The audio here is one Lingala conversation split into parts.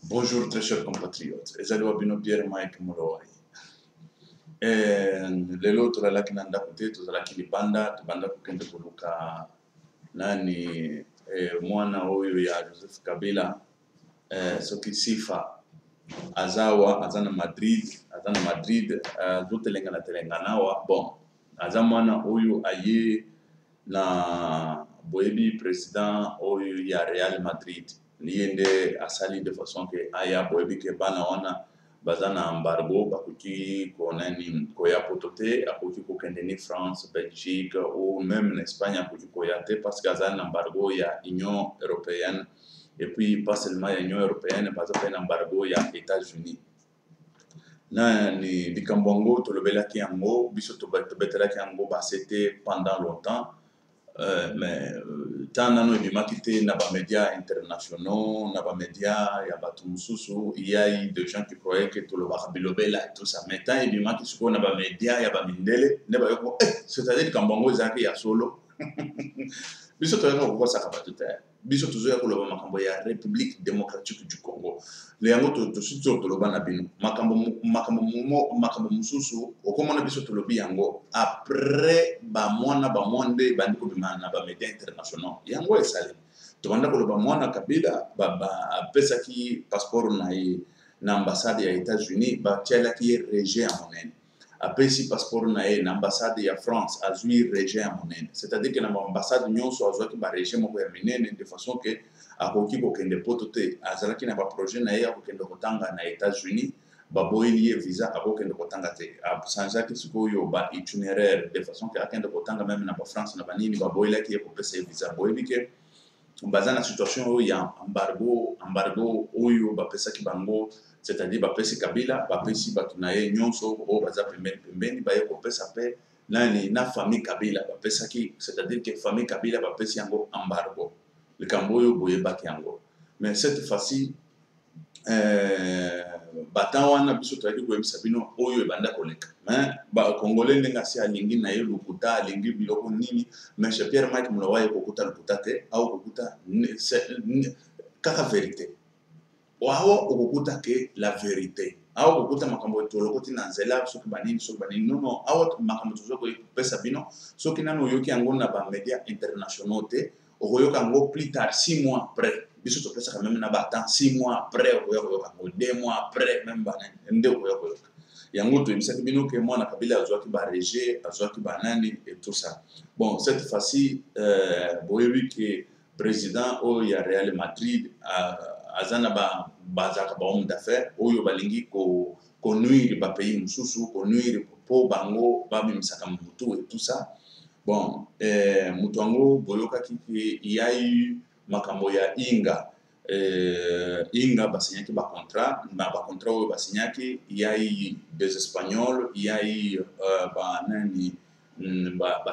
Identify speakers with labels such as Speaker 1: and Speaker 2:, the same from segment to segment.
Speaker 1: Bonjour très chers compatriotes. Ezali bino Pierre Mike Mulowai. Lelo tolalaki na ndako te tozalaki libanda tobanda kokende koluka nani mwana oyo ya Joseph Kabila soki sifa azawa aza na Madrid azotelengana telengana awa bon aza mwana oyo aye na boyebi président oyo ya Real Madrid liye nde asali de façon que aya boyebi ke bana wana baza na embargo bakoki konani koya poto te akoki kokende ni France, Belgique ou même en Espagne akoki koya te parce que aza na embargo ya Union européenne et puis pas seulement ya Union européenne baza pe na embargo ya États-Unis. Na ni likambo yango tolobelaki yango biso tobetelaki yango c'était pendant longtemps. Mais tant nano ebimaki te na bamédias internationaux, na bamédias ya bato mosusu, il y a eu des gens qui croyaient que tolobaka bilobela et tout ça. Mais tant ebimaki sikoyo na bamédias ya bamindele nde bayoko c'est-à-dire likambo yango ezalaki ya solo biso toyaka kokosaka bato te biso tozoya koloba makambo ya République démocratique du Congo le yango tosuti oyo toloba na bino makambo mosusu okomona biso tolobi yango après bamwana bamwande bandi kobima na bamédia international yango esali tobanda koloba mwana Kabila apesaki passeport na ye na ambassade ya États-Unis batialaki ye rejet ya monene apesi passeport na ye na ambassade ya France azwi rejet ya monene c'est-à-dire que na ambassade nyonso azwaki barejet moko ya minene de façon que akoki kokende poto te azalaki na baprojet na ye akokende kotanga na États-Unis baboyeli ye visa akokende kotanga te asanzaki sikoyo ba itinéraire de façon que akende kotanga même na bafrance na banini baboyelaki ye kopesa ye visa boyebi ke baza na situation oyo ya embargo oyo bapesaki bango c'est-à-dire bapesi Kabila bapesi bato na ye nyonso oyo baza pembeni baye kopesa pe nani na famille Kabila bapesaki c'est-à-dire que famille Kabila bapesi yango embargo likambo oyo boyebaki yango mais cette fois-ci batan wana biso toyaki koyebisa bino oyo ebanda koleka mais bakongole ndenge asi alingi na ye lokuta alingi biloko nini mais chez Pierre Mike Mulowai kokuta lokuta te au kokuta kaka vérité awa okokuta ke la vérité awa okokuta makambo tolokoti na nzela soki banini non awa makambo tozokoki kopesa bino soki nano oyoki yango na bamédia internationaux te okoyoka yango plus tard 6 mois après biso topesaka même na batemps 6 mois après okoyoka 2 mois après même banani nde okoyoka yango toyebisaki bino ke mwana Kabila azwaki barejet azwaki banani et tout ça bon cette fois-ci boyebi ke président oyo ya Real Madrid aza na bazalaka bahomme d'affaires oyo balingi konuire bapays mosusu konuire mpo bango babimisaka mutu et tout ça bon mutu yango boyokaki ke ya eu makambo ya Inga basignaki bacontrat na bacontrat oyo basignaki il y a eu des Espagnols il y a eu banani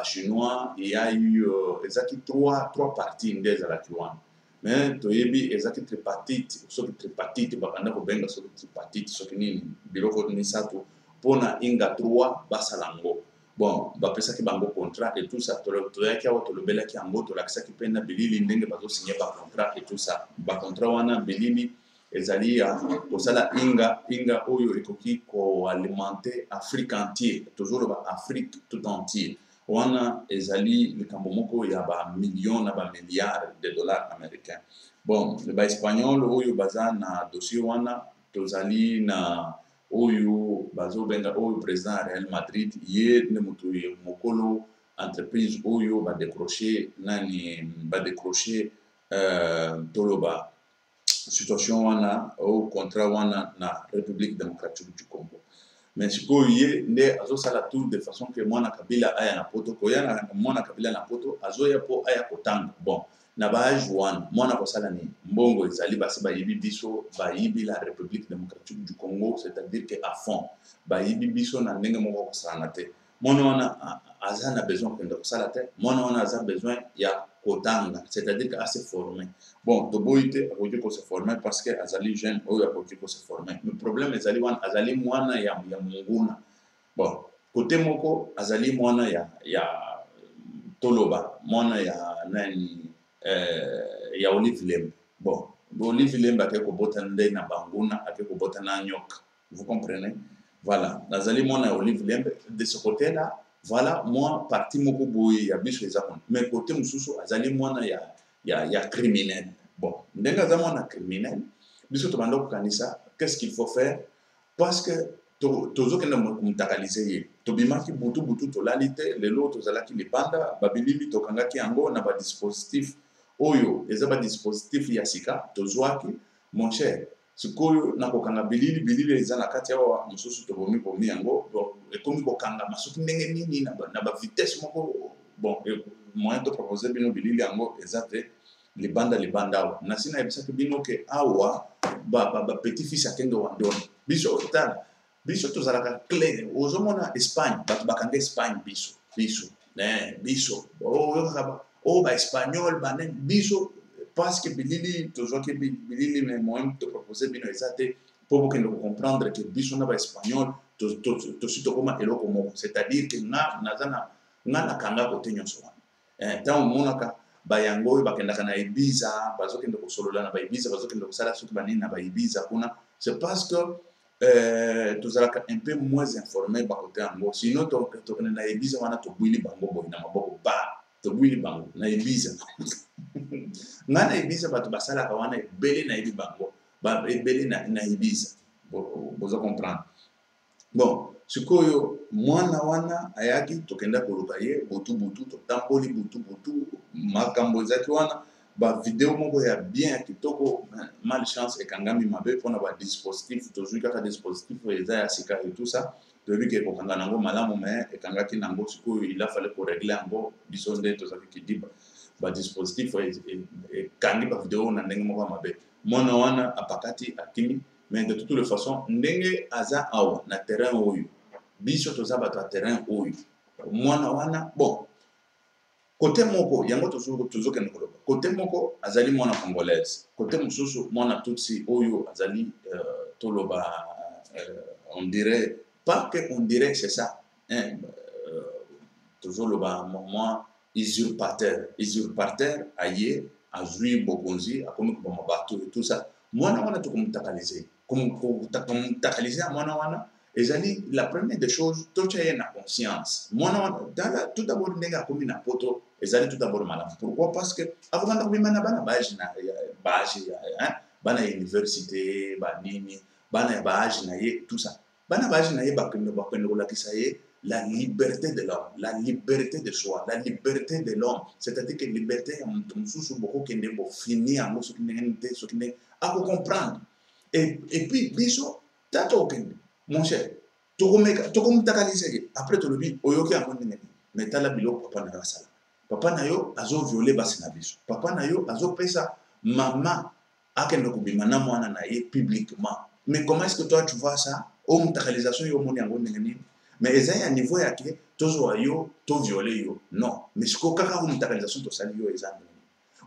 Speaker 1: chinois il y a eu ezaki trois parties nde ezalaki wana mais toyebi ezaki tripartite soki tripartite bakanda kobenga soki tripartite soki nini biloko misato mpona Inga 3 basala yango bon bapesaki bango contrat et tout ça toyaki awa tolobelaki yango tolakisaki mpe na bilili ndenge bazosigne bacontrat et tout ça bacontrat wana bilili ezali ya kosala Inga oyo ekoki koalimenter Afrique entier tozoloba Afrique tout entier wana ezali likambo moko ya bamillion na bamilliard de dollars américains bon baespagnol oyo baza na dossier wana tozali na oyo bazobenga oyo président Real Madrid ye nde moto mokolo entreprise oyo badécroché toloba situation wana au contrat wana na République démocratique du Congo mais sikoyo ye nde azosala tout de façon que mwana Kabila aya na poto koya na mwana Kabila na poto azoya po aya kotanga bon na baage wana mwana kosala nini mbongo ezali basi bayibi biso bayibi la République démocratique du Congo c'est-à-dire que à fond bayibi biso na ndenge moko kosala na te mwana wana aza na besoin kende kosala te mwana wana aza besoin ya kotanga c'est-à-dire que assez formé bon toboyi te akoki ko se former parce que azali jeune oyo akoki ko se former le problème ezali wana azali mwana ya munguna bon côté moko azali mwana ya toloba mwana ya nani ya Olive Lembe bon Olive Lembe ake kobota nde na banguna ake kobota na nyoka. Vous comprenez? Voilà. Nazali mona Olive Lembe de ce côté là, voilà moi parti moko boye ya biso eza kon. Mais côté mususu azali mona ya criminel. Bon, ndenga za mona criminel. Biso to bando kanisa, qu'est-ce qu'il faut faire? Parce que tozokende mutakalize ye. Tobimaki butu tolalite lelo tozalaki libanda babilibi tokangaki yango na ba dispositif oyo eza ba dispositif ya sika tozwaki mon cher sikoyo nakokanga bilili eza na kati awa mosusu tobomi yango ekomi kokanga masuki ndenge nini na ba vitesse moko bon moyen to proposer bino bilili yango eza te libanda awa nasina ebisaki bino ke awa ba petit fils akenge wandoni biso tala biso tozalaka clair ozomona Espagne bato bakanga Espagne biso ba espagnol banen biso parce que bilili tozwaki bilili mais moyen de proposer bino ezate pour bokende comprendre que biso na ba espagnol tosi tokoma eloko moko c'est-à-dire que nga nakanga kote nyonso wana ntango omonaka bayango oyo bakendaka na Ibiza bazokende kosolola na ba Ibiza bazokende kosala soki banini na ba Ibiza kuna c'est parce que tozalaka un peu moins informé bakote yango sinon tokende na Ibiza wana tobwili bango boye na maboko tobwili bango na Ibiza nga na Ibiza bato basalaka wana ebele na yebi bango ebele na Ibiza bozo comprendre bon sikoyo mwana wana ayaki tokenda koluka ye butu totamboli butu makambo ezaki wana ba video moko ya bien ya kitoko malchance ekangami mabe mpona ba dispositif tozwi kaka dispositif eza ya sika et tout ça toyebi ke kokanga nango malamu me ekangaki nango sikoyo il a fallu koregle yango biso nde tozalaki kidiba ba dispositif ekangi ba video na ndenge moko ya mabe mwana wana apakati akimi mais de toutes les façons ndenge aza awa na terrain oyo biso toza bato ya terrain oyo mwana wana bon côté moko yango tozokende koloba côté moko azali mwana congolaise côté mosusu mwana tutsi oyo azali toloba on dirait pas que on dirait c'est ça tozoloba moi usurpateur aye azwi bokonzi akomi koboma bato et tout ça mwana wana tokomutakalize komutakalize ya mwana wana ezali la première des choses totia ye na conscience mwana wana tout d'abord ndenge akomi na poto ezali tout d'abord malamu pourquoi parce que akobanda kobima na bana baage bana ya université banini bana ya baage na ye tout ça bana baage na ye bakende kolakisa ye la liberté de l'homme, la liberté de soi, la liberté de l'homme, c'est-à-dire que liberté ya mutu mususu boko kende bo fini yango soki ndenge nte soki ndenge ako comprendre et puis biso tato kende mon cher tokomutakaliseke après tolobi oyoki yango ndenge mais tala biloko papa na yo asala papa na yo azoviole basi na biso papa na yo azopesa mama akende kobima na mwana na ye publiquement mais comment est-ce que toi tu vois ça omutakalisation yo moni yango ndenge nini mais ezali ya niveau yake tozwa yo to violer yo non mais siko kaka komutakalisation tosali yo eza nini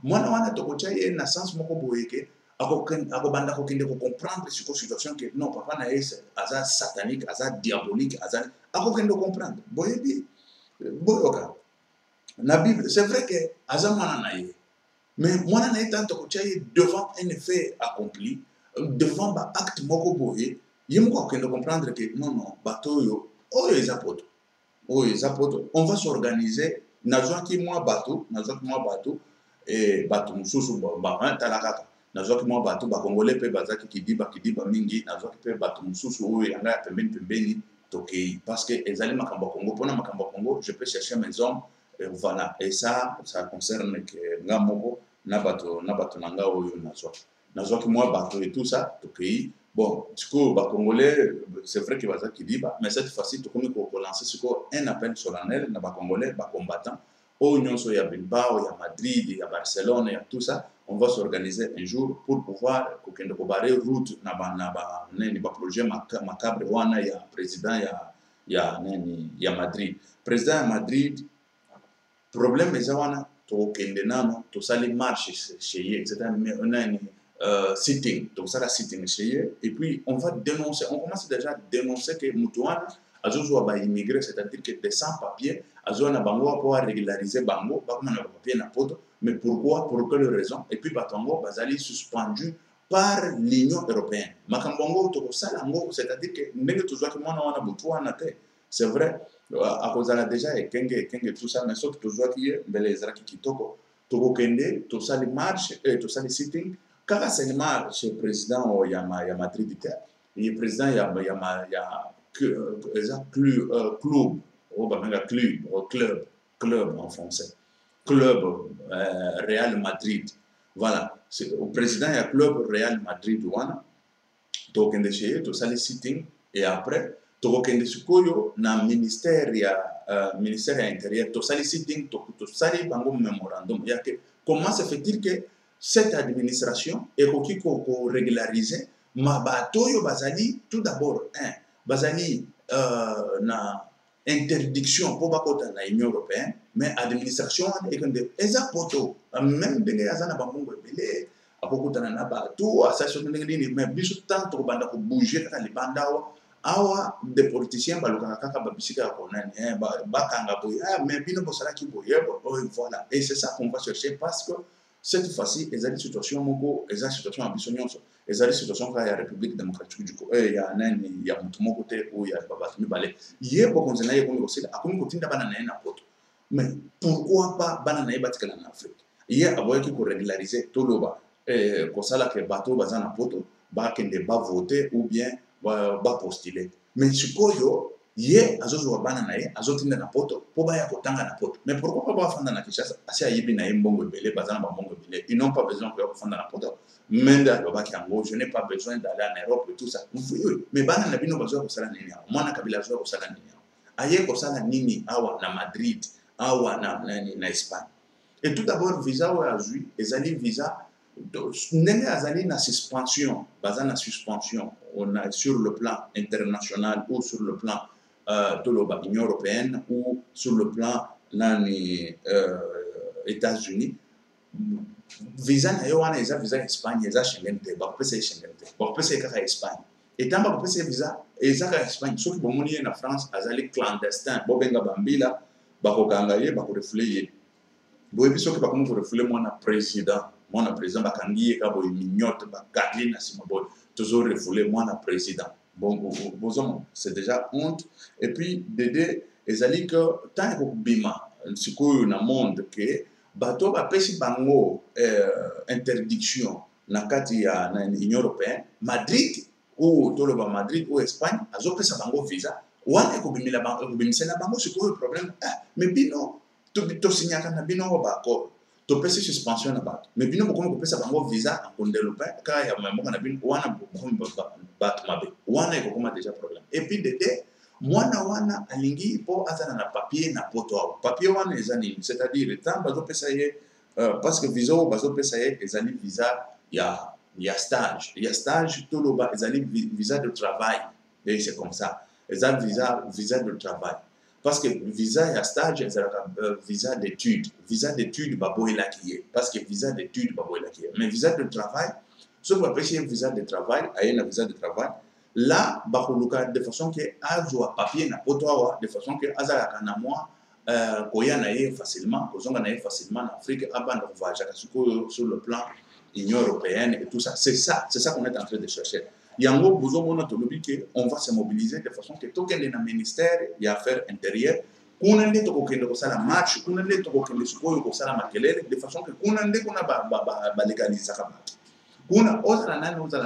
Speaker 1: mwana wana tokotia ye na sens moko boyeke akobanda kokende comprendre siko situation que non papa na ye aza satanique aza diabolique aza akokende comprendre boyebi boyoka na Bible c'est vrai que aza mwana na ye mais mwana na ye tant tokotia ye devant un effet accompli devant ba acte moko boye ye moko akokende comprendre que non bato oyo eza poto on va s'organiser nazwaki mwa bato et bato mususu tala kaka nazwaki mwa bato bakongole mpe bazaki kidiba mingi nazwaki mpe bato mususu oyo yanga ya pembeni tokei parce que ezali makambo ya Congo mpona makambo ya Congo je peux chercher mes hommes voilà et ça concerne que nga moko na bato na nga oyo nazwaki mwa bato et tout ça tokei bon sikoyo bakongolais c'est vrai que bazaki kidiba mais cette fois-ci tokomi kolancer sikoyo un appel solennel na bakongolais bacombattants oyo nyonso ya Bilbao ya Madrid ya Barcelone ya tout ça on va s'organiser un jour pour pouvoir kokende kobare route na ba projet macabre wana ya président ya Madrid président ya Madrid problème eza wana tokende nano tosali marche chez ye c'est-à-dire sitting, donc ça la sitting chez et puis on commence déjà à dénoncer que Moutouana a besoin d'immigrés, c'est-à-dire que des sans-papiers, a besoin de bango pour régulariser bango, pas comme on a papier na poto, Mais pourquoi? Pour quelle raison? Et puis Batongo, Bazali suspendu par l'Union européenne. Makambongo, c'est-à-dire que n'est-ce que moi, c'est vrai, à cause de la déjà, et Kenge, tout ça, mais sauf que tu vois qui est, les Iraki qui toko, Togo Kende, tout ça, les marches, tout ça, les sitting, quand c'est une marche, le président, il y a Madrid, il y a président, il y a club, club en français, club Real Madrid. Voilà, au président, il y a club Real Madrid, donc on est tout ça les sitting et après donc on est na ministère ministère intérieur tout ça les sitting tout ça les bango mémorandum il y a que comment se fait-il que cette administration est ko régulariser ma bateau yo bazali tout d'abord bazali na interdiction pour bakota na Union européenne mais administration et que exactement même des azana bango belé akokutana na bato asation ndenge nini mais biso tant tokobanda kobouger kaka libanda awa des politiciens balukaka kaka babisika ya konani bakanga boye mais bino bosalaki boye voilà et c'est ça qu'on va chercher parce que cette fois-ci ezali situation moko ezali situation ya biso nyonso ezali situation kaka ya République démocratique du Congo ya nani ya mutu moko te oyo ya babato mibale ye bokonzi na ye komi kosila akomi kotinda bana na ye na poto mais pourquoi pas bana na ye batikala na Afrique ye aboyaki korégulariser toloba kosala ke bato baza na poto bakende bavote ou bien bapostuler mais sikoyo ye azozwa bana na ye azotinda na poto po baya kotanga na poto mais pourquoi pas bafanda na Kinshasa asi ayebi na ye mbongo ebele baza na bambongo ebele ils n'ont pas besoin koya kofanda na poto mende alobaki yango je n'ai pas besoin d'aller en Europe et tout ça mais bana na bino bazwa kosala nini awa mwana kabila azwa kosala nini awa aye kosala nini awa na Madrid awa na Espagne et tout d'abord visa oyo azwi ezali visa ndenge azali na suspension baza na suspension on a sur le plan international ou sur le plan de l'Union européenne ou sur le plan nani États-Unis visa na yo wana eza visa Espagne eza Schengen te bakopesa Schengen te bakopesa kaka Espagne etant bakopesa visa eza kaka Espagne soki bomoni ye na France azali clandestin bobenga bambila bakokanga ye bakorefule ye boyebi soki bakomi korefule mwana président bakangi ye ka boye mignote bakangi na nsima boye toujours refoulé mwana président bon c'est déjà honte et puis dede ezali que tant ekobima sikoyo na monde ke bato bapesi bango interdiction na kati ya na Union européenne Madrid ou toloba Madrid ou Espagne azopesa bango visa wana ekobimisela bango sikoyo problème mais bino tosignaka na bino baaccord topesi suspension na bato mais bino bokomi kopesa bango visa en kondelope kaka ya mboka na bino wana bokomi bato mabe wana ekokoma déjà problème et puis dede mwana wana alingi po azana na papier na poto awa papier wana eza nini c'est-à-dire tant bazopesa ye parce que visa oyo bazopesa ye ezali visa ya stage toloba ezali visa de travail et c'est comme ça eza visa de travail parce que visa ya stage ezalaka visa d'étude baboyelaki ye parce que visa d'étude baboyelaki ye mais visa de travail soki bapesi ye visa de travail aye na visa de travail là bakoluka de façon ke azwa papier na poto awa de façon ke azalaka na mwa koya na ye facilement kozonga na ye facilement na Afrique abanda kovajaka sikoyo sur le plan Union européenne et tout ça c'est ça qu'on est en train de chercher yango bozomona tolobi ke on va se mobiliser de façon que tokende na ministère ya affaires intérieures kuna nde tokokende kosala match kuna nde tokokende sikoyo kosala makelele de façon que kuna nde kuna balégalisaka bato kuna ozala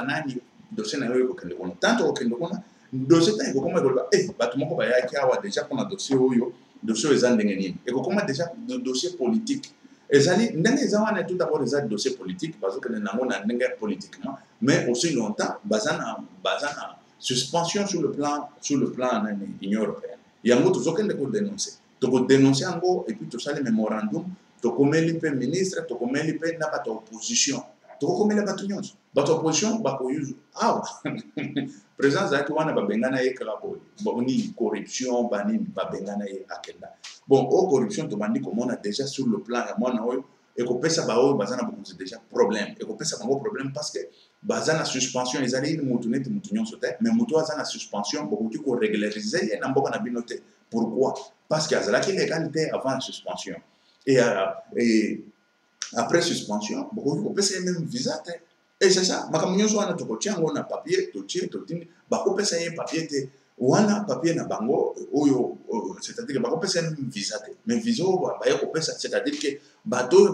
Speaker 1: nani dossier na yo ekokende kuna tanto okende kuna dossier ta ekokoma ekoloba bato moko bayaki awa déjà kuna dossier oyo eza ndenge nini ekokoma déjà dossier politique ezali ndenge eza wana tout d'abord eza dossier politique bazokende nango na ndenge politiquement mais aussi longtemps bazana suspension sur le plan de l'Union européenne yango tozokende dénoncer yango et puis tosali mémorandum tokomeli pe ministre tokomeli pe na bato opposition tokomeli bato nyonso bato opposition bakoyuzu awa président zaki wana babengana ye kaka boni corruption banini babengana ye akenda bon corruption tobandi komona déjà sur le plan ya mwana oyo ekopesa baoyo baza na bokonzi déjà problème ekopesa bango problème parce que baza na suspension ezali mutu neti mutu nyonso te mais mutu aza na suspension bokoki korégulariser ye na mboka na bino te pourquoi parce que azalaki légal te avant la suspension et après suspension beaucoup kopesa même visa te et c'est ça makambo nyonso wana tokotia ngo na papier totie totindi bakopesa ye papier te wana papier na bango oyo c'est-à-dire bakopesa même visa te mais visa oyo baye kopesa c'est-à-dire que bato oyo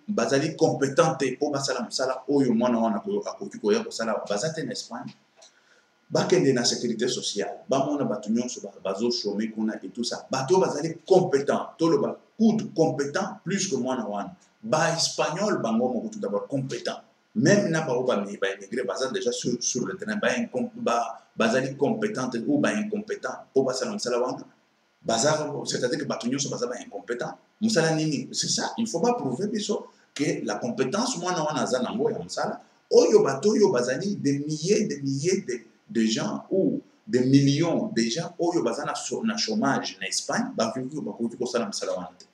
Speaker 1: bazali compétent te po basala mosala oyo mwana wana akoki koya kosala baza te na Espagne bakende na sécurité sociale bamona bato nyonso bazochôme kuna et tout ça bato bazali compétent toloba kutu compétent plus que mwana wana ba espagnol bango moko tout d'abord compétent même na bao ba immigré baza déjà sur le terrain bazali compétent ou ba incompétent po basala mosala wana baza c'est-à-dire que bato nyonso baza ba incompétent mosala nini c'est ça il faut pas prouver biso que la compétence mwana wana aza nango ya mosala oyo bato oyo bazali des milliers de gens ou des millions de gens oyo baza na chômage na Espagne bakoki kosala mosala wana te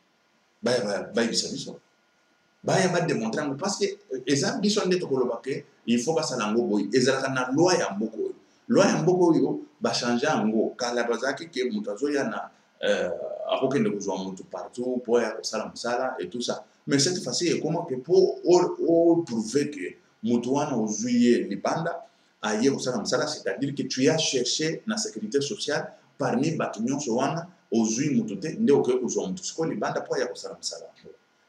Speaker 1: bayebisa biso baya badémontrer yango parce que eza biso nde tokoloba ke il faut basala yango boye ezalaka na loi ya mboka oyo loi ya mboka oyo bachange yango kala bazalaki ke moto azoya na akokende kozwa moto partout po ya kosala mosala et tout ça mais cette fois-ci ekoma ke po prouver ke moto wana ozwi ye libanda aye kosala mosala c'est-à-dire que tu as cherché na sécurité sociale parmi bato nyonso wana ozwi moto te nde okoki kozwa moto sikoyo libanda po aya kosala mosala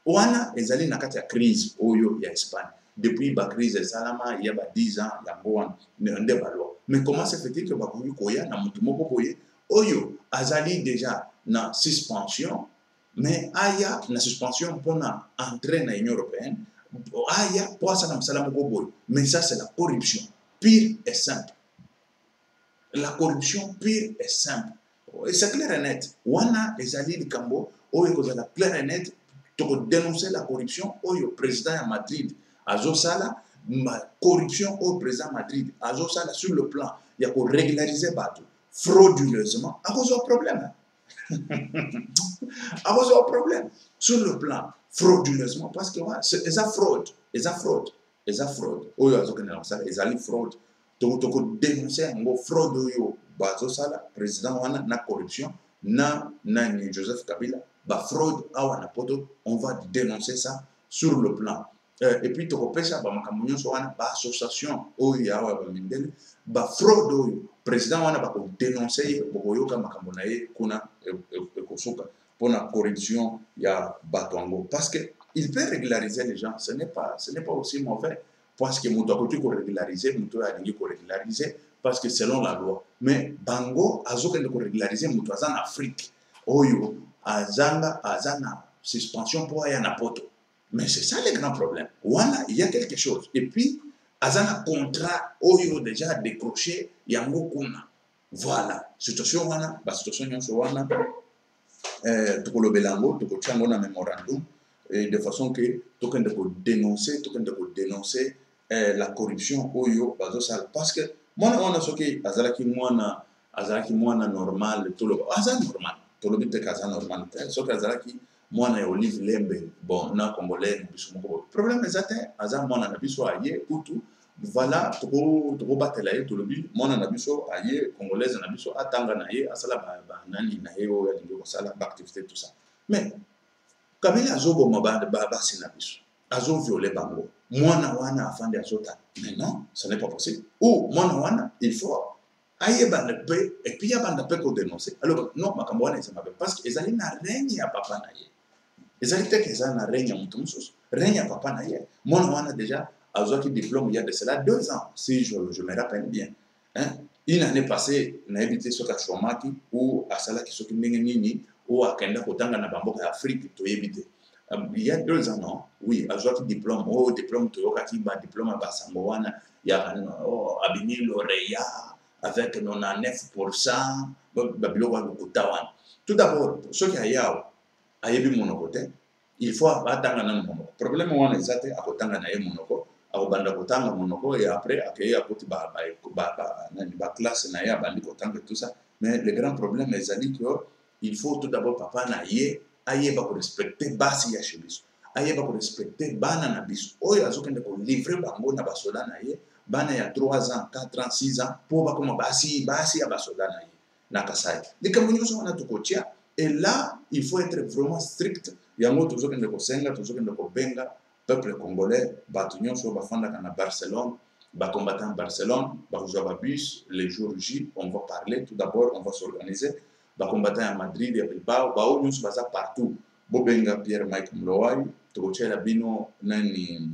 Speaker 1: wana ezali na kati ya crise oyo ya Espagne depuis ba crise esalama ya ba 10 ans yango wana nde balwa mais comment se fait-il que bakoki koya na moto moko boye oyo azali déjà na suspension mais aya na suspension mpona entrer na Union européenne aya po asala mosala moko boye mais ça c'est la corruption pure et simple la corruption pure et simple et c'est clair et net wana ezali likambo oyo kozala clair et net toko dénoncer la corruption oyo président ya Madrid azosala corruption au président Madrid azosala sur le plan ya ko régulariser bato frauduleusement à cause du problème à cause du problème sur le plan frauduleusement parce que c'est eza fraude oyo azokena kosala ezali fraude toko dénoncer yango fraude oyo bazosala président wana na corruption na Joseph Kabila fraude awa na poto on va dénoncer ça sur le plan et puis tokopesa makambo nyonso wana association oyo awa mindele fraude oyo président wana dénoncer ye bokoyoka makambo na ye kuna ekosuka pona corruption ya bato yango parce que il peut régulariser les gens ce n'est pas aussi mauvais parce que moto akoki ko régulariser moto alingi ko régulariser parce que selon la loi mais bango azokende ko régulariser moto aza na Afrique oyo azana suspension pour aya na poto mais c'est ça le grand problème wana il y a quelque chose et puis azana contrat oyo déjà décroché yango kuna voilà situation wana situation nyonso wana tokolobela ngo tokotia ngo na memorandum de façon que tokende ko dénoncer la corruption oyo bazosala parce que mwana wana soki azalaki mwana normal toloba aza normal tolobi te kaza normal te soki azalaki mwana ya Olive Lembe bon na congolais na biso moko problème ezate aza mwana na biso aye kutu voilà toko batela ye tolobi mwana na biso aye congolaise na biso atanga na ye asala ba nani na ye oyo alingi kosala ba activité tout ça mais Kabila azoboma basi na biso azo violer bango mwana wana afande azota mais non ce n'est pas possible ou mwana wana il faut ayebanda pe et puis yabanda pe ko dénoncer alors non makambo wana ezama parce que ezali na règne ya papa na ye ezali te ezali na règne ya mutu mususu règne ya papa na ye mwana wana déjà azwaki diplôme il y a de cela 2 ans si je me rappelle bien hein une année passée na évité soka chomaki ou asalaki soki ndenge nini ou akenda kotanga na bamboka ya Afrique to éviter il y a 2 ans non oui azwaki diplôme diplôme to yokaki ba diplôme ba sango wana ya abini lauréat avec 99% babiloko lokuta wana tout d'abord ceux qui ayao ayebi monoko te il faut atanga na monoko problème wana ezate akotanga na ye monoko akobanda kotanga monoko et après akeye akoti ba classe na ye abandi kotanga tout ça mais le grand problème ezali que il faut tout d'abord papa na ye ayeba ko respecter basi ya chebiso ayeba ko respecter bana na biso oyo azokende ko livrer bango na basoda na ye bana ya 3 ans 4 ans 6 ans po bakoma basi ya basoda na ye na Kasai likambo nyonso wana tokotia et là il faut être vraiment strict yango tozokende ko senga tozokende ko benga peuple congolais bato nyonso bafandaka na Barcelone, combattant à Barcelone, bakozwa bus les jours J, on va parler tout d'abord, on va s'organiser, combattant à Madrid à Bilbao, bao nyonso baza partout. Bobenga Pierre Mike Mlowai, tokochela bino nani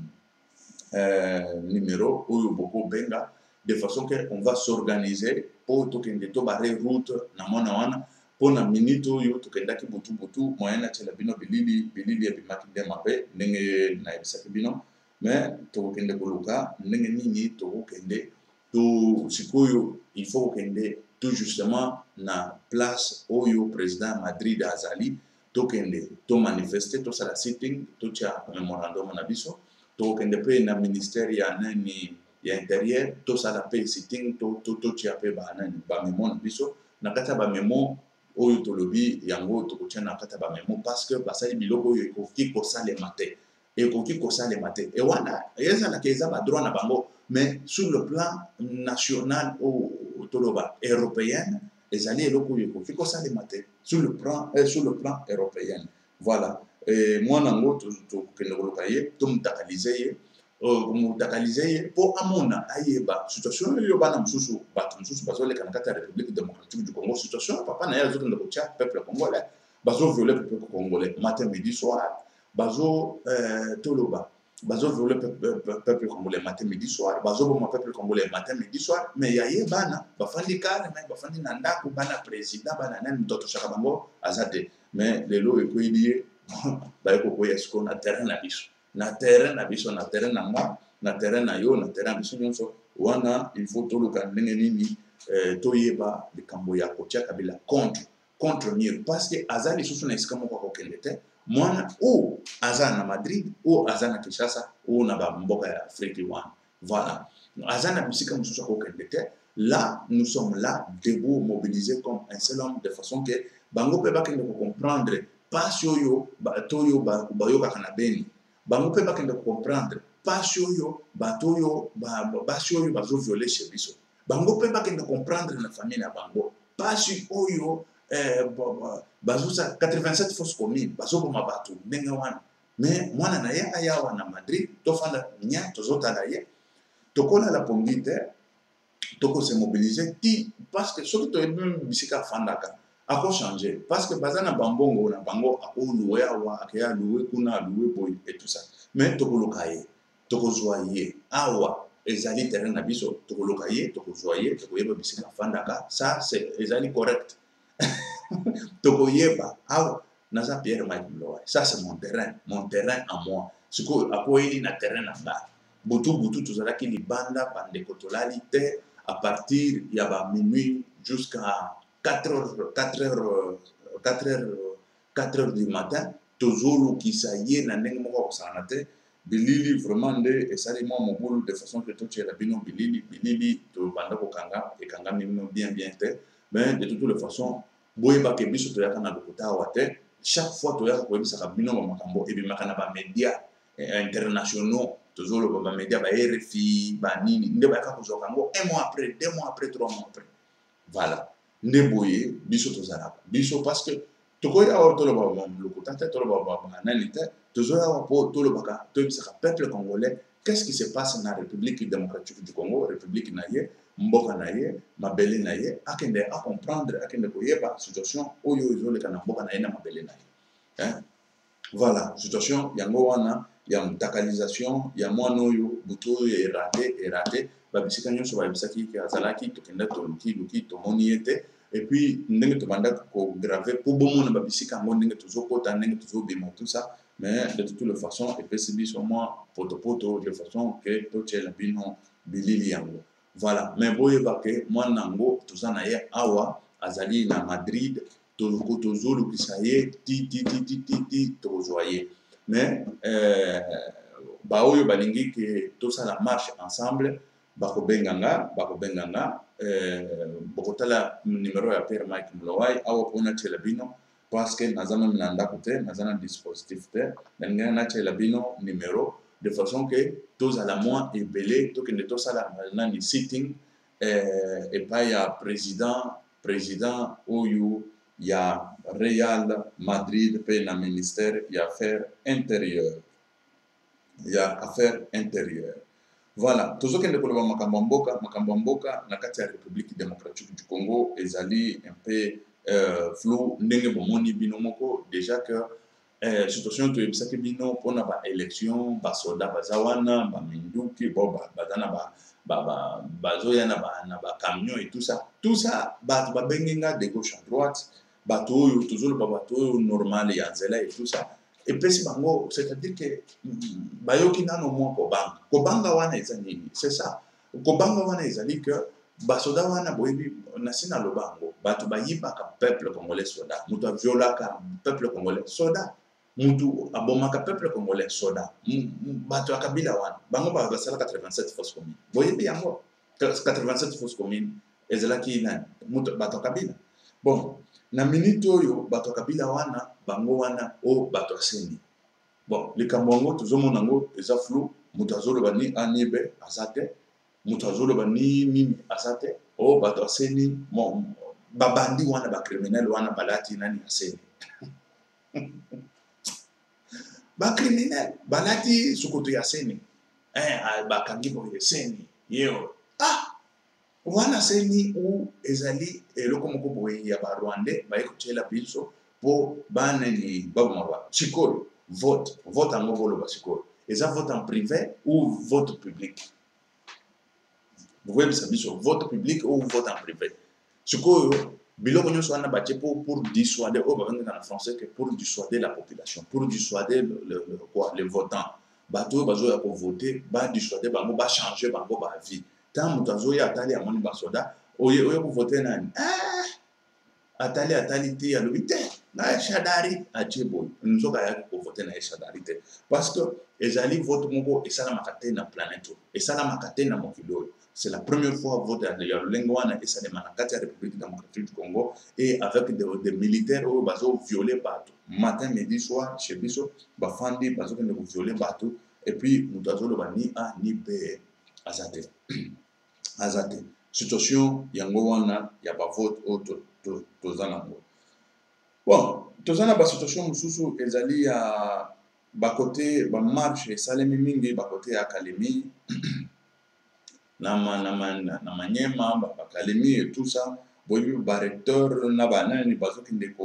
Speaker 1: numéro oyo boko benga de façon que on va s'organiser pour tokende to bare route na mona wana pour na minute oyo tokendaki butu butu moyen na chela bino bilili ya bimaki de mabe ndenge na ebisaki bino mais tokende koluka ndenge nini tokende to sikoyo il faut kende tout justement na place oyo président Madrid azali tokende to manifester to sala sitting to tia memorandum na biso tokende pe na ministère ya nani ya intérieur to sala pe sitting to tia pe ba nani ba memo na biso na kata ba memo oyo tolobi yango tokotia na kata ba memo parce que basali biloko oyo ekoki kosalema te ekoki kosalema te e wana ezalaka eza ba droit na bango mais sur le plan national ou toloba européen ezali eloko oyo ekoki kosalema te sur le plan européen voilà mwana ngo tokende koluka ye tomutakalize ye mutakalize ye mpo amona ayeba situation oyo bana mosusu bato mosusu bazoleka na kati ya république démocratique du Congo situation papa na ye azokende kotia peuple congolais bazoviole peuple congolais matin midi soir toloba bazoviole peuple congolais matin midi soir bazoboma peuple congolais matin midi soir mais ya ye bana bafandi kale me bafandi na ndako bana président bana nani moto atoshaka bango aza te mais lelo ekoyidi ye bayeko koya sikoyo na terrain na biso na terrain na biso na terrain na nga na terrain na yo na terrain na biso nyonso wana il faut toluka ndenge nini toyeba likambo ya kotia Kabila contre mur parce que aza lisusu na esika moko akokende te mwana o aza na Madrid o aza na Kinshasa o na bamboka ya Afrique wana voilà aza na bisika mosusu akokende te là nous sommes là debout mobilisés comme un seul homme de façon que bango pe bakende ko comprendre pasi oyo bato oyo bayokaka na beni bango pe bakende ko comprendre pasi oyo bato oyo basi oyo bazoviole chez biso bango pe bakende comprendre na famille na bango pasi oyo bazusa 87 fausses communes bazoboma bato ndenge wana mais mwana na ye ayawa na Madrid tofanda nya tozotala ye tokolala pongi te tokose mobiliser ti parce que soki toyebi bisika afandaka changer parce que bazana bambongo na bango akoluwe awa akeya luwe kuna luwe boy et tout ça mais tokoloka ye tokozwa ye awa ezali terrain na biso tokoloka ye tokozwa ye tokoyeba bisika afandaka ça c'est ezali correct tokoyeba awa naza Pierre Mike Mlowai ça c'est mon terrain à moi siko akoyeli na terrain na nga butu tozalaki libanda bandeko tolali te à partir ya ba minuit jusqu'à 4 heures du matin tozolukisa ye na ndenge moko akosala te bilili vraiment nde esali mwa mobulu de façon que totiela bino bilili tobanda kokanga ekangami bien te mais de toutes les façons boyebaka biso toyaka na lokuta awa te chaque fois toyaka koyebisaka bino bamakambo ebimaka na bamédia internationaux tozoloba bamédia ba RFI banini nde bayaka kozwaka yango 1 mois après 2 mois après 3 mois après voilà nde boye biso tozalaka biso parce que tokoya awa toloba lokuta te toloba banani te tozoya awa mpo tolobaka toyebisaka peuple congolais qu'est-ce qui se passe na république démocratique du Congo république na ye mboka na ye mabele na ye akende acomprendre akende koyeba situation oyo ezoleka na mboka na ye na mabele na ye voilà situation yango wana ya mutakalisation ya mwana oyo butu oyo erate babisika nyonso bayebisaki ke azalaki tokenda toluki tomoni ye te et puis ndenge tobanda kograve mpo bomona babisika yango ndenge tozokota ndenge tozobima tout ça mais de toute façon epesi biso mwa potopoto de façon ke totiela bino bilili yango voilà mais boyeba ke mwana yango toza na ye awa azali na Madrid tozolukisa ye ti tokozwa ye mais baoyo balingi ke tosala marche ensemble bakobenganga bokotala numéro ya Pierre Mike Mlowai awa mpona tiela bino parce que naza meme na ndako te naza na dispositif te ndenge natiela bino numéro de façon que tozala mwa ebele tokende tosala nani sitting epai ya président oyo ya Real Madrid pe na ministère ya affaires intérieures il y a affaire intérieure. Voilà, tozokende koloba makambo mboka na kati ya République démocratique du Congo ezali un peu flou ndenge bomoni bino moko déjà que situation toyebisaki bino mpona baélection basoda baza wana baminduki bo baza na bazoya na bacamion et tout ça bato babengi nga de gauche à droite bato oyo tozoloba bato oyo normal ya nzela et tout ça epesi bango c'est-à-dire que bayoki nano mwa kobanga wana eza nini c'est ça kobanga wana ezali que basoda wana boyebi nasi na lobango bato bayibaka peuple congolais soda moto aviolaka peuple congolais soda mutu abomaka peuple congolais soda bato ya kabila wana bango basala 87 fausses communes boyebi yango 87 fausses communes ezalaki nani mutu bato ya kabila bon na minute oyo bato ya kabila wana bango wana o bato ya seni bon likambo yango tozomona yango eza flou mutu azoloba ni anibe aza te mutu azoloba ni nini aza te o bato ya seni babandi wana bacriminel wana balati nani ya seni bacriminel balati sokoto ya seni bakangi boye seni yeo wana seni u ezali eloko moko boye ya barwandais baye kotiela biso po banani babomaba sikoyo vote yango boloba sikoyo eza vote en privé ou vote public boyebisa biso vote public ou vote en privé sikoyo biloko nyonso wana batie pour dissuader oyo babengaka na français que pour dissuader la population pour dissuader les votants bato oyo bazoya kovote badissuader bango bachanger bango bavie ntango moto azoya atali amoni basoda oyo kovote nani atali te alobi te na shadari atie boye nzoka ayaki kovote na ye shadari te parce que ezali vote moko esalamaka te na planète oyo esalamaka te na mokili oyo c'est la première fois vote ya lolenge wana esalema na kati ya République démocratique du Congo et avec des militaires oyo bazovioler bato matin midi soir chez biso bafandi bazokende kovioler bato et puis moto azoloba ni a ni b aza te situation yango wana ya bavote oyo toza nango bon toza na basituation mosusu ezali ya bakote bamarche esalemi mingi bakote ya Kalemi na Manyema bakalemi et tout ça boyebi barecteur na banani bazokende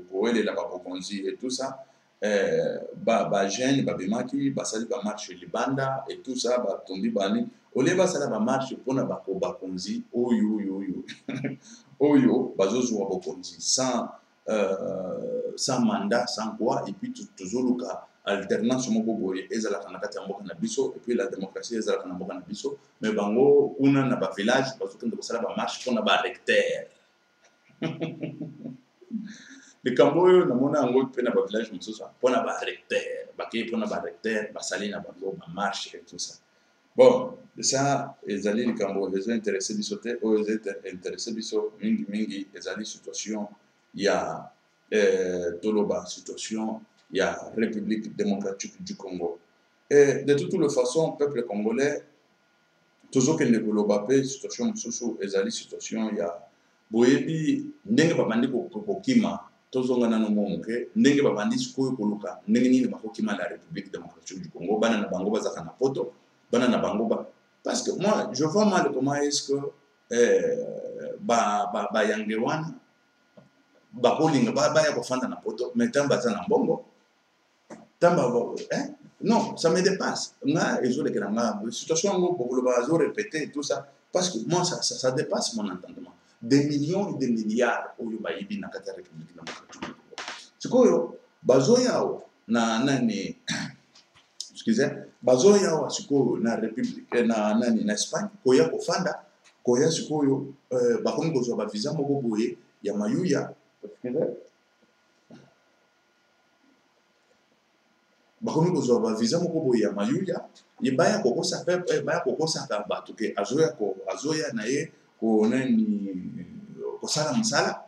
Speaker 1: kowelela babokonzi et tout ça bajeune babimaki basali bamarche libanda et tout ça batombi bani olie basala bamarche mpona bakonzi oyo bazozwa bokonzi sans mandat sans quoi et puis tozoluka alternance moko boye ezalaka na kati ya mboka na biso et puis la démocratie ezalaka na mboka na biso mais bango kuna na bavillage bazokende kosala bamarche mpona barecteur likambo oyo namona yango mpe na bavillage mosusu mpona barecteur bakei mpona barecteur basali na bango bamarche et tout ça bon ça ezali likambo ezointeresse biso te oyo ezointeresse biso mingi ezali situation ya toloba situation ya République démocratique du Congo et de toute façon peuple congolais tozokende koloba mpe situation mosusu ezali situation ya boyebi ndenge babandi kokima tozonga nano moke ndenge babandi sikoyo koluka ndenge nini bakokima la République démocratique du Congo bana na bango bazaka na poto bana na bango parce que moi je vois mal comment est-ce que bayange wana bakolinga baya kofanda na poto mais tamba baza na mbongo tamba non ça me dépasse nga ezolekela nga situation yango bokoloba bazo répéter tout ça parce que moi ça dépasse mon entendement des millions et des milliards oyo bayibi na kati ya République démocratique du Congo sikoyo bazoyao na nani excusez bazoyao sikoyo na République na nani na Espagne koya kofanda koya sikoyo bakomi kozwa ba visa moko boye ya mayuya bakomi kozwa ba visa moko boye ya mayuya yebaya kokosa pepe baya kokosa ka bato ke azoya na ye ko nani kosala msala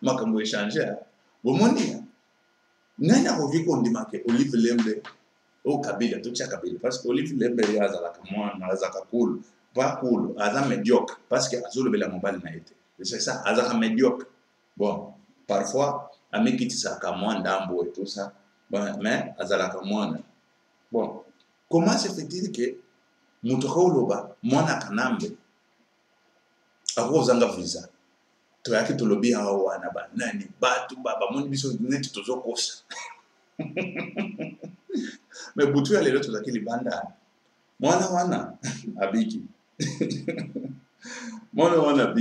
Speaker 1: makambo échanger bomoni nani akoki kondimake Olive Lembe au Kabila totia Kabila parce que Olive Lembe yazalaka mwana azaka cool pas cool aza médiocre parce que azolobela mobali na été c'est ça azaka médiocre bon parfois amikitisaka mwa ndambo et tout ça Bon, mais azalaka mwana. Bon, comment se fait-il que mutoka uloba mwana kanambe akozanga visa toyaki tolobi awa wana banani batu bamoni biso neti tozokosa mais butu ya lelo tozalaki libanda mwana wana abiki mwana wana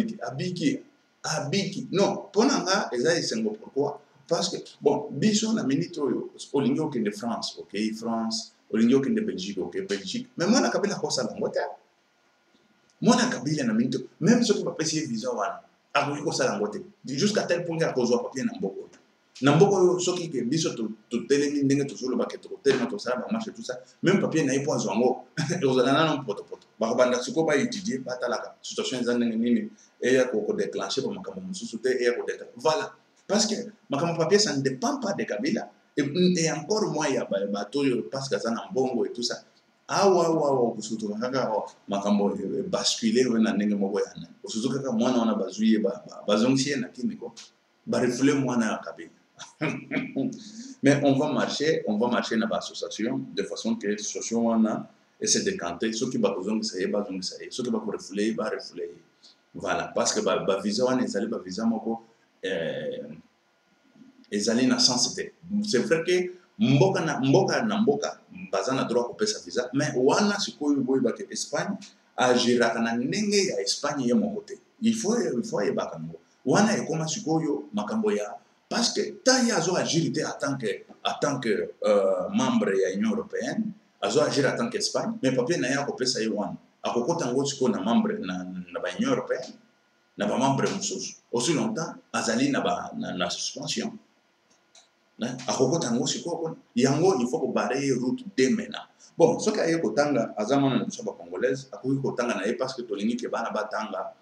Speaker 1: abiki non mpona nga eza esengo pourquoi parce que bon biso na minute oyo olingi okende France okei France olingi okende Belgique okei Belgique mais mwana kabila akosala yango te mwana kabila na minute même soki bapesi ye visa wana akoki kosala yango te jusqu'à tel point akozwa papier na mboka oyo na mboka oyo soki ke biso totelemi ndenge tozoloba ke tokotelema tosala bamarche tout ça même papier na ye mpo azwa yango ekozala nano potopoto bakobanda sikoyo baétudie batalaka situation eza ndenge nini eya kodéclenche bamakambo mosusu te eya kodéclenche voilà parce que makambo papier ça ne dépend pas de Kabila et encore moins ya bato oyo parce que aza na mbongo et tout ça awa okusutuka kaka makambo bascule oyo na ndenge moko ya nani osutu kaka mwana wana bazwi ye bazongisi ye na kimiko barefule mwana ya Kabila mais on va marcher dans l'association de façon que l'association wana essaie de décanter ceux qui bazongisa ye ceux qui bakorefule ye barefule ye voilà parce que visa wana ezali visa moko ezali na sens te c'est vrai que mboka na mboka baza na droit kopesa visa mais wana sikoyo boyeba ke Espagne agiraka na ndenge ya Espagne ye moko te il faut yebaka ngo wana ekoma sikoyo makambo ya parce que tant ya azo agir te en tant que membre ya Union européenne azo agir en tant qu'Espagne mais papier na ya kopesa ye wana akokota ngo sikoyo na membre na ba Union européenne na ba membre mosusu aussi longtemps azali na suspension akokota ngo sikoyo yango il faut kobare route dès maintenant bon soki aye kotanga aza mwana na biso ba congolaise akoki kotanga na ye parce que tolingi ke bana batanga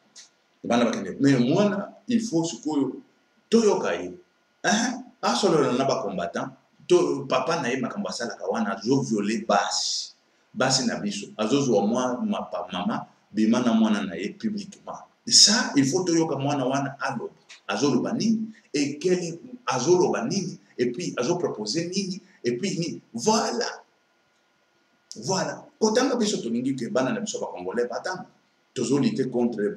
Speaker 1: bana bakende mais mwana il faut sikoyo toyoka ye asolola na bacombattant to papa na ye makambo asalaka wana azoviole basi na biso azozwa mama bima na mwana na ye publiquement ça il faut toyoka mwana wana aloba azoloba nini et quel azoloba nini et puis azoproposer nini et puis nini voilà kotanga biso tolingi ke bana na biso bacongolais batanga tozolite contre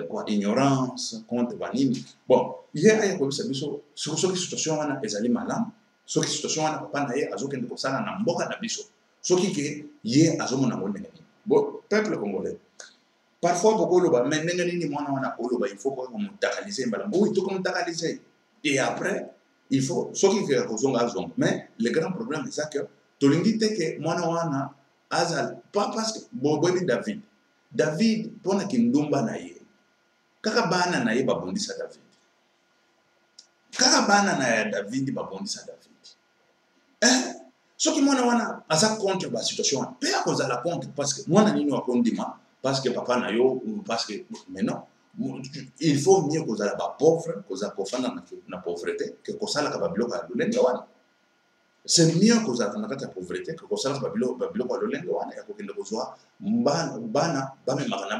Speaker 1: quoi ignorance contre banini bon ye aya kobisa biso soki situation wana ezali malamu soki situation wana papa na ye azokende kosala na mboka na biso soki ke ye azomona ngo ndenge nini bon peuple congolais parfois bokoloba mais ndenge nini mwana wana koloba il faut komotakalize mbala oui tokomotakalize et après il faut soki ke kozonga azonga mais le grand problème c'est que tolingi te ke mwana wana azal pas parce que boyebi David mpona kindumba na ye kaka bana na ye babondisa David kaka bana na David babondisa David soki mwana wana aza contre ba situation wana pe akozala contre parce que mwana nini wakondima parce que papa na yo parce que mais non il faut mieux kozala ba pauvre kozala kofanda na pauvreté que kosalaka babiloko ya lolenge wana c'est mieux kozala na kati ya pauvreté que kosalaka babiloko ya lolenge wana ya kokende kozwa bana bamemaka na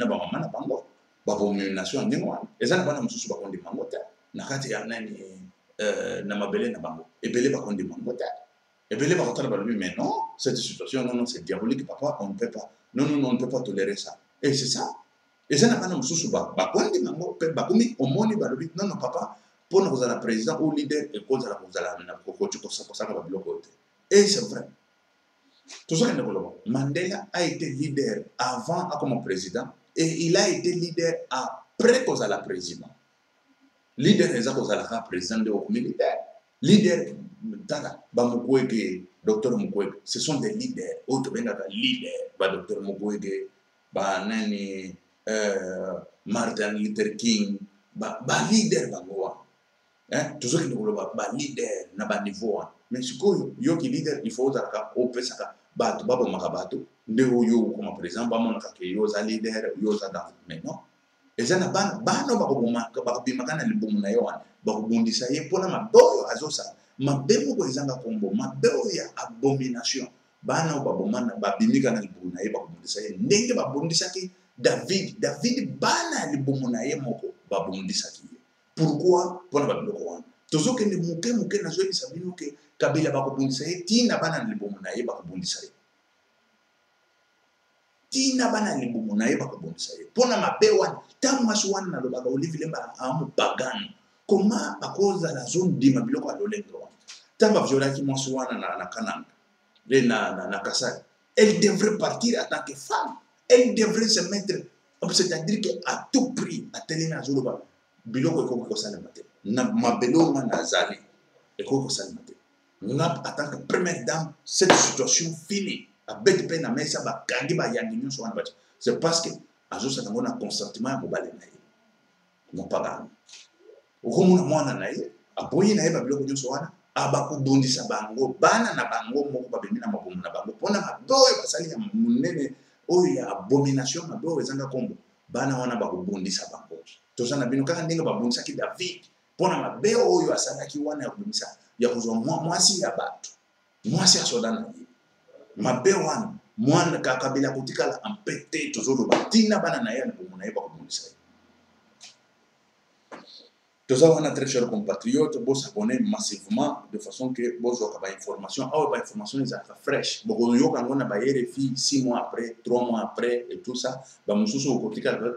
Speaker 1: bamama na bango babomination ndenge wana eza na bana mosusu bakondima ngo te na kati ya nani na mabele na bango ebele bakondima ngo te ebele bakotala balobi mais non cette situation non c'est diabolique papa on ne peut pas non on ne peut pas tolérer ça et c'est ça eza na bana mosusu bakondima ngo pe bakomi omoni balobi non papa mpona kozala président ou leader ekozala na kokoti kosaka babiloko te et c'est vrai tozokende koloba Mandela a été leader avant comme président et il a été leader après kozala président leader eza kozalaka président de militaire leader tala Mukwege docteur Mukwege ce sont des leaders autres bengaka leader docteur Mukwege nani Martin Luther King leader bango tozokende koloba leader na niveau mais sikoyo yoki leader il faut ozalaka opesaka bato babomaka bato nde oyo koma président bamonaka ke yo oza leader yo oza dans mais non eza na bana bakobimaka na libumu na ye wana bakobundisa ye mpona mabe oyo azosala mabe moko ezanga kombo mabe oyo ya abomination bana oyo babimika na libumu na ye bakobundisa ye ndenge babundisaki David bana ya libumu na ye moko babundisaki ye pourquoi mpona babiloko wana tozo ke ne muke na zo yebisa bino ke Kabila bakobundisa ye tina bana libumu na ye bakobundisa ye tina bana libumu na ye bakobundisa ye mpona mabe wana ntango mwasi wana nalobaka Olive Lemba amopagano koma akozala azondima biloko ya lolenge wana ntango aviolaki mwasi wana na Kananga na Kasai, elle devrait partir en tant que femme. Elle devrait se mettre, c'est-à-dire qu'à tout prix, à tel à Zoloba, biloko ekoko kosalema te. Na mabelo nga nazali ekoko kosalema te. Nga en tant que première dame, cette situation finie. A bête pe na mesa ba kangi ba yangi nyonso wana bati. C'est parce que azo sa ngona consentement ya mobale na ye. Mo pagano. Okomuna mwana na ye, aboyi na ye ba biloko nyonso wana. Abakubundisa bango bana na bango moko babemi na mabomu na bango pona maboye basali ya munene oyo ya abomination maboye ezanga kombo bana wana bakubundisa bango tozana bino kaka ndenge babundisaki David pona mabe oyo asalaki wana ya kubundisa ya kozwa mwasi ya bato mwasi ya soda na ye mabe wana mwana Kabila kotikala ampete tozoloba tina bana na ye na bomu na ye bakubundisa ye. Tous les très chers compatriotes, vous s'abonnez massivement de façon que vous avez des informations. Ah, les informations sont fraîches. Vous avez des RFI 6 mois après, 3 mois après, et tout ça. Vous avez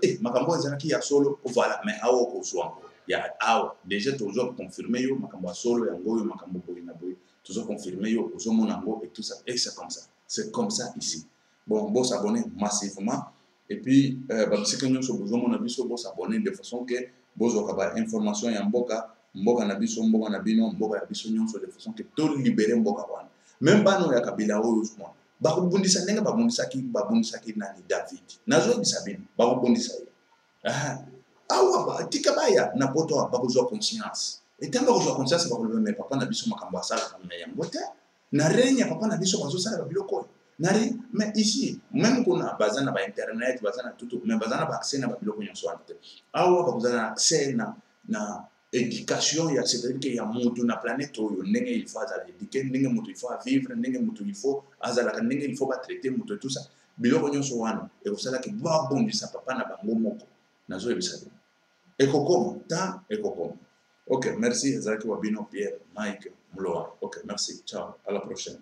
Speaker 1: des makambo ezanaki ya solo, voilà, mais awo kozwa. Ya awo, déjà toujours confirmé yo makambo solo ya ngoyo makambo boy na boy. Toujours confirmé yo ozomona ngo et tout ça. Et c'est comme ça. C'est comme ça ici. Bon, vous s'abonnez massivement. Et puis, si vous s'abonnez de façon que bozo kaba information ya mboka na biso mboka na bino mboka ya biso nyonso de façon que to libérer mboka wana même bano ya Kabila oyo mwa bakubundisa ndenge babundisaki nani David nazo bisabini bakubundisa ye awa tika baya na poto bakozwa conscience etamba kozwa conscience bakoloba mais papa na biso makambo asala kama ya mbote na renya papa na biso bazosala biloko nari mais ici même qu'on a bazana ba internet bazana tout mais bazana ba accès na ba biloko nyonso wana te awa bazana accès na éducation ya c'est-à-dire que ya mutu na planète oyo ndenge il faut azala éduquer ndenge mutu il faut vivre ndenge mutu il faut azala ndenge il faut ba traiter mutu tout ça biloko nyonso wana e kosala ke ba bondisa papa na bango moko nazo ebisa ekokoma ta ekokoma. OK, merci Ezaki Wabino Pierre Mike Mloa. OK, merci. Ciao, à la prochaine.